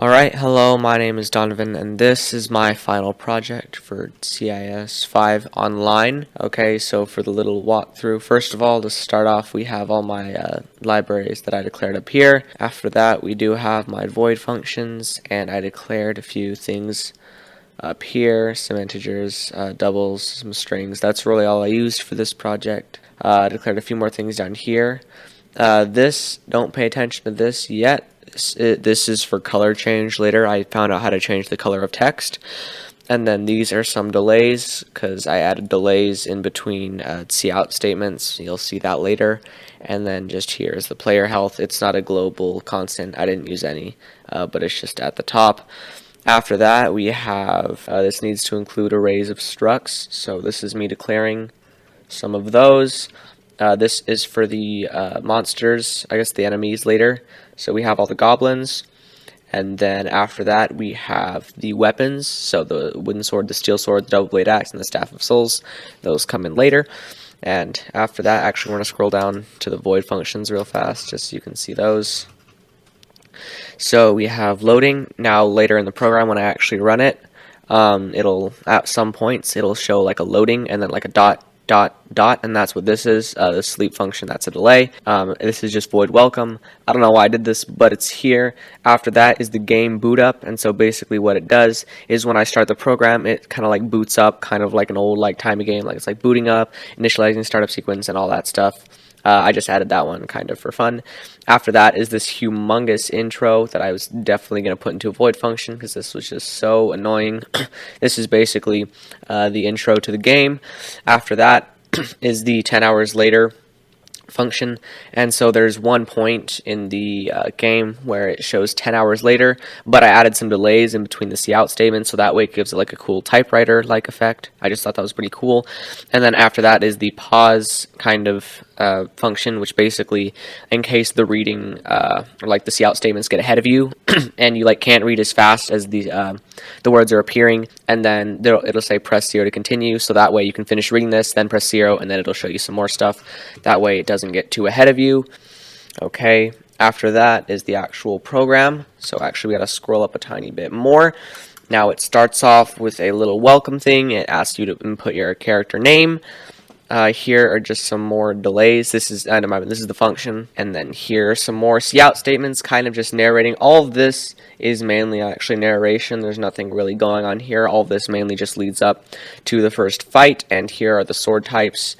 Alright, hello, my name is Donovan, and this is my final project for CIS-5 online. Okay, so for the little walkthrough, first of all, to start off, we have all my libraries that I declared up here. After that, we do have my void functions, and I declared a few things up here, some integers, doubles, some strings. That's really all I used for this project. I declared a few more things down here. Don't pay attention to this yet. This is for color change later. I found out how to change the color of text. And then these are some delays, because I added delays in between cout statements. You'll see that later. And then just here is the player health. It's not a global constant. I didn't use any, but it's just at the top. After that, we have, this needs to include arrays of structs. So this is me declaring some of those. This is for the monsters, I guess the enemies later. So we have all the goblins, and then after that we have the weapons. So the wooden sword, the steel sword, the double blade axe, and the staff of souls. Those come in later. And after that, actually, we're going to scroll down to the void functions real fast, just so you can see those. So we have loading. Now later in the program, when I actually run it, it'll at some points it'll show like a loading and then like a dot, and that's what this is. The sleep function, that's a delay. This is just void welcome. I don't know why I did this, but it's here. After that is the game boot up, and so basically what it does is when I start the program, it kind of like boots up, kind of like an old like timey game, like it's like booting up, initializing startup sequence, and all that stuff. I just added that one kind of for fun. After that is this humongous intro that I was definitely going to put into a void function because this was just so annoying. This is basically the intro to the game. After that is the 10 hours later function, and so there's one point in the game where it shows 10 hours later, but I added some delays in between the cout statements, so that way it gives it like a cool typewriter like effect. I just thought that was pretty cool. And then after that is the pause kind of function, which basically, in case the reading or like the cout statements get ahead of you and you like can't read as fast as the words are appearing, and then it'll say press 0 to continue, so that way you can finish reading this, then press 0, and then it'll show you some more stuff. That way it doesn't get too ahead of you. Okay, after that is the actual program. So actually we got to scroll up a tiny bit more. Now it starts off with a little welcome thing. It asks you to input your character name. Here are just some more delays. This is the function, and then here are some more cout statements, kind of just narrating. All of this is mainly actually narration. There's nothing really going on here. All of this mainly just leads up to the first fight, and here are the sword types.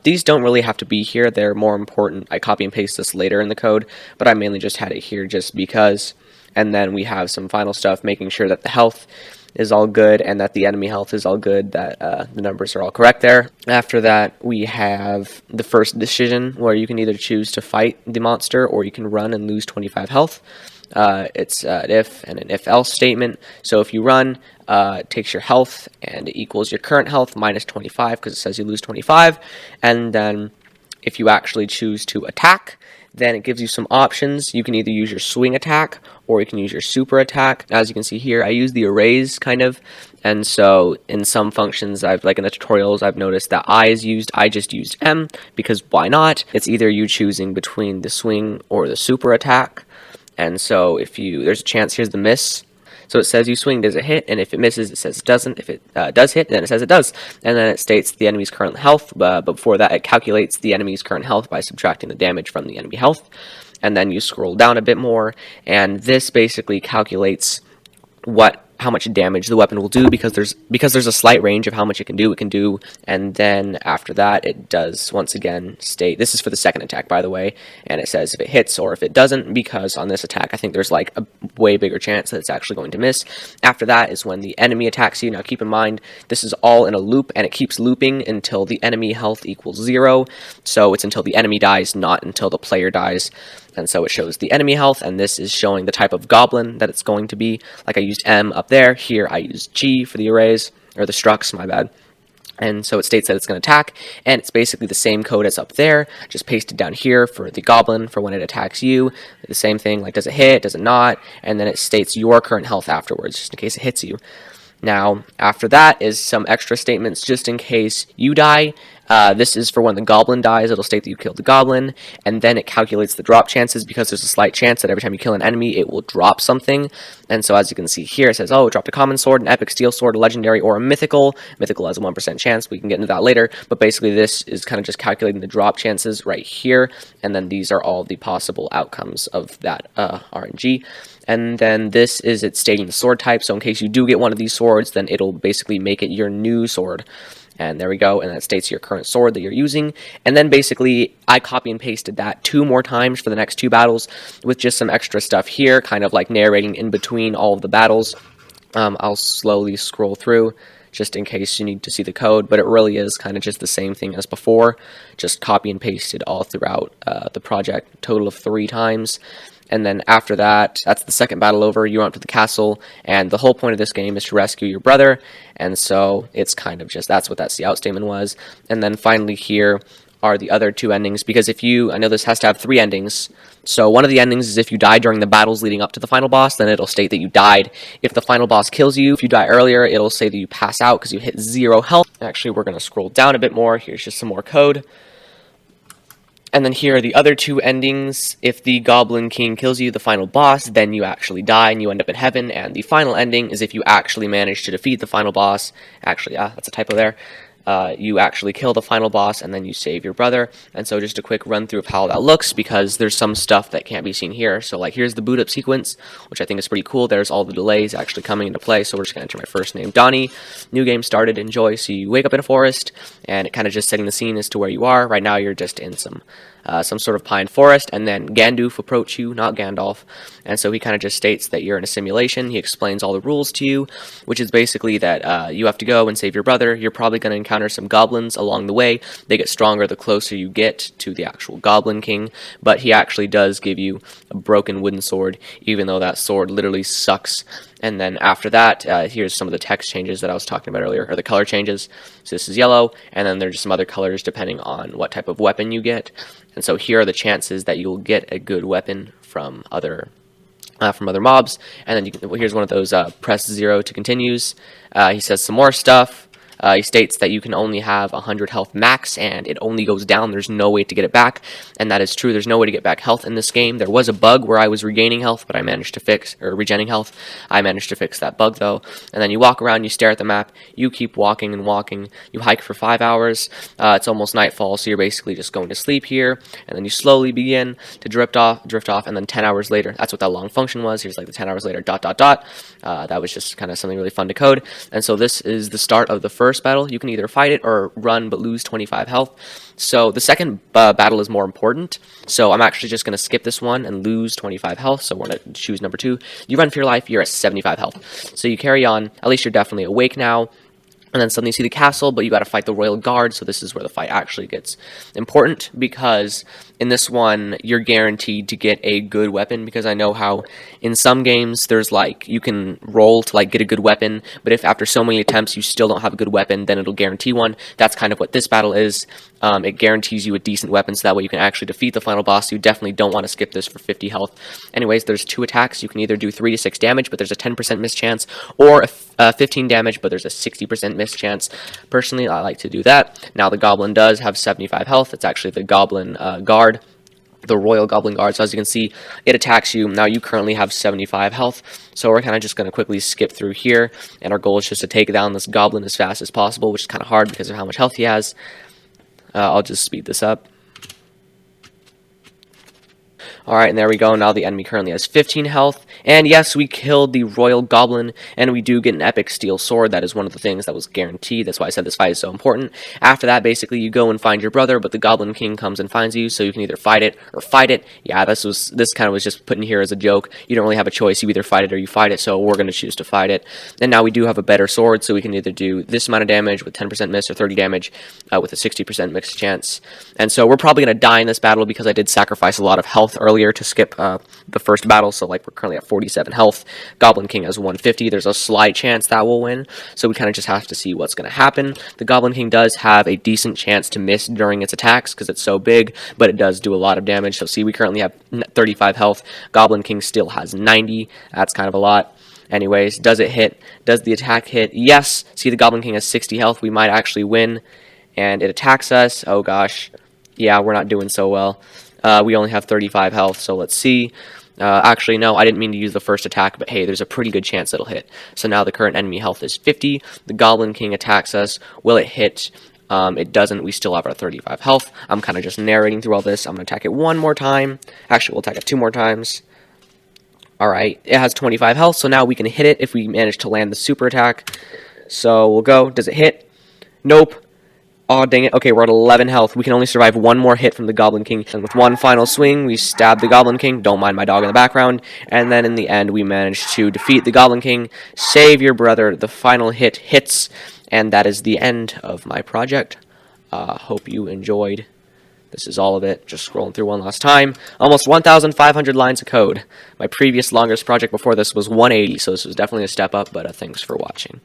These don't really have to be here. They're more important. I copy and paste this later in the code, but I mainly just had it here just because. And then we have some final stuff, making sure that the health is all good and that the enemy health is all good, that the numbers are all correct there. After that, we have the first decision where you can either choose to fight the monster or you can run and lose 25 health. It's an if and an if-else statement. So if you run, it takes your health and it equals your current health minus 25 because it says you lose 25. And then if you actually choose to attack, then it gives you some options. You can either use your swing attack or you can use your super attack. As you can see here, I use the arrays kind of, and so in some functions, like in the tutorials, I've noticed that I just used M because why not? It's either you choosing between the swing or the super attack, and so there's a chance, here's the miss. So it says you swing, does it hit? And if it misses, it says it doesn't. If it does hit, then it says it does. And then it states the enemy's current health. But before that, it calculates the enemy's current health by subtracting the damage from the enemy health. And then you scroll down a bit more, and this basically calculates how much damage the weapon will do, because there's a slight range of how much it can do, and then after that it does once again state, this is for the second attack by the way, and it says if it hits or if it doesn't, because on this attack I think there's like a way bigger chance that it's actually going to miss. After that is when the enemy attacks you. Now keep in mind this is all in a loop, and it keeps looping until the enemy health equals 0, so it's until the enemy dies, not until the player dies. And so it shows the enemy health, and this is showing the type of goblin that it's going to be. Like I used M up there. Here I used G for the arrays, or the structs, my bad. And so it states that it's going to attack, and it's basically the same code as up there, just pasted down here for the goblin for when it attacks you. The same thing, like does it hit, does it not, and then it states your current health afterwards, just in case it hits you. Now, after that is some extra statements just in case you die. This is for when the goblin dies. It'll state that you killed the goblin, and then it calculates the drop chances because there's a slight chance that every time you kill an enemy, it will drop something. And so, as you can see here, it says, oh, it dropped a common sword, an epic steel sword, a legendary, or a mythical. Mythical has a 1% chance. We can get into that later. But basically, this is kind of just calculating the drop chances right here. And then these are all the possible outcomes of that RNG. And then this is it stating the sword type. So in case you do get one of these swords, then it'll basically make it your new sword. And there we go, and that states your current sword that you're using. And then basically, I copy and pasted that 2 more times for the next 2 battles with just some extra stuff here, kind of like narrating in between all of the battles. I'll slowly scroll through just in case you need to see the code, but it really is kind of just the same thing as before, just copy and pasted all throughout the project, total of 3 times. And then after that, that's the second battle over, you're on to the castle, and the whole point of this game is to rescue your brother, and so it's kind of just, that's what that see out statement was. And then finally here are the other 2 endings, because if you, I know this has to have 3 endings, so one of the endings is if you die during the battles leading up to the final boss, then it'll state that you died. If the final boss kills you, if you die earlier, it'll say that you pass out because you hit 0 health. Actually, we're going to scroll down a bit more, here's just some more code. And then here are the other 2 endings. If the Goblin King kills you, the final boss, then you actually die and you end up in heaven. And the final ending is if you actually manage to defeat the final boss. Actually, that's a typo there. You actually kill the final boss and then you save your brother. And so just a quick run through of how that looks, because there's some stuff that can't be seen here. So like here's the boot up sequence, which I think is pretty cool. There's all the delays actually coming into play. So we're just going to enter my first name, Donnie. New game started, enjoy. So you wake up in a forest and it kind of just setting the scene as to where you are. Right now you're just in some sort of pine forest, and then Gandalf approach you, not Gandalf, and so he kind of just states that you're in a simulation. He explains all the rules to you, which is basically that you have to go and save your brother. You're probably going to encounter some goblins along the way. They get stronger the closer you get to the actual Goblin King, but he actually does give you a broken wooden sword, even though that sword literally sucks. And then after that, here's some of the text changes that I was talking about earlier, or the color changes. So this is yellow, and then there's some other colors depending on what type of weapon you get. And so here are the chances that you'll get a good weapon from other mobs. And then here's one of those press 0 to continues. He says some more stuff. He states that you can only have 100 health max, and it only goes down. There's no way to get it back, and that is true. There's no way to get back health in this game. There was a bug where I was regaining health, but I managed to fix, or regenning health. I managed to fix that bug, though. And then you walk around, you stare at the map, you keep walking and walking. You hike for 5 hours. It's almost nightfall, so you're basically just going to sleep here, and then you slowly begin to drift off, and then 10 hours later, that's what that long function was. Here's like the 10 hours later, ... That was just kind of something really fun to code. And so this is the start of the first battle. You can either fight it or run but lose 25 health. So the second battle is more important. So I'm actually just going to skip this one and lose 25 health. So we're going to choose number 2. You run for your life, you're at 75 health. So you carry on. At least you're definitely awake now. And then suddenly you see the castle, but you got to fight the royal guard. So this is where the fight actually gets important, because in this one you're guaranteed to get a good weapon, because I know how in some games there's like you can roll to like get a good weapon, but if after so many attempts you still don't have a good weapon, then it'll guarantee one. That's kind of what this battle is. It guarantees you a decent weapon, so that way you can actually defeat the final boss. You definitely don't want to skip this for 50 health. Anyways, there's 2 attacks. You can either do 3 to 6 damage, but there's a 10% miss chance, or 15 damage, but there's a 60% miss chance. Personally, I like to do that. Now the goblin does have 75 health. It's actually the goblin guard, the royal goblin guard. So as you can see, it attacks you. Now you currently have 75 health, so we're kind of just going to quickly skip through here, and our goal is just to take down this goblin as fast as possible, which is kind of hard because of how much health he has. I'll just speed this up. Alright, and there we go. Now the enemy currently has 15 health. And yes, we killed the royal goblin, and we do get an epic steel sword. That is one of the things that was guaranteed. That's why I said this fight is so important. After that, basically, you go and find your brother, but the Goblin King comes and finds you, so you can either fight it or fight it. Yeah, this kind of was just put in here as a joke. You don't really have a choice. You either fight it or you fight it, so we're going to choose to fight it. And now we do have a better sword, so we can either do this amount of damage with 10% miss or 30 damage with a 60% miss chance. And so we're probably going to die in this battle because I did sacrifice a lot of health earlier to skip the first battle, so like we're currently at 47 health. Goblin King has 150. There's a slight chance that will win, so we kind of just have to see what's going to happen. The Goblin King does have a decent chance to miss during its attacks because it's so big, but it does do a lot of damage. So see, we currently have 35 health. Goblin King still has 90. That's kind of a lot. Anyways, does it hit? Does the attack hit? Yes. See, the Goblin King has 60 health. We might actually win. And it attacks us. Oh, gosh. Yeah, we're not doing so well. We only have 35 health, so let's see. Actually, no, I didn't mean to use the first attack, but hey, there's a pretty good chance it'll hit. So now the current enemy health is 50. The Goblin King attacks us. Will it hit? It doesn't. We still have our 35 health. I'm kind of just narrating through all this. I'm going to attack it one more time. Actually, we'll attack it 2 more times. Alright, it has 25 health, so now we can hit it if we manage to land the super attack. So we'll go. Does it hit? Nope. Oh, dang it. Okay, we're at 11 health. We can only survive one more hit from the Goblin King. And with one final swing, we stab the Goblin King. Don't mind my dog in the background. And then in the end, we manage to defeat the Goblin King. Save your brother. The final hit hits. And that is the end of my project. Hope you enjoyed. This is all of it. Just scrolling through one last time. Almost 1,500 lines of code. My previous longest project before this was 180, so this was definitely a step up, but thanks for watching.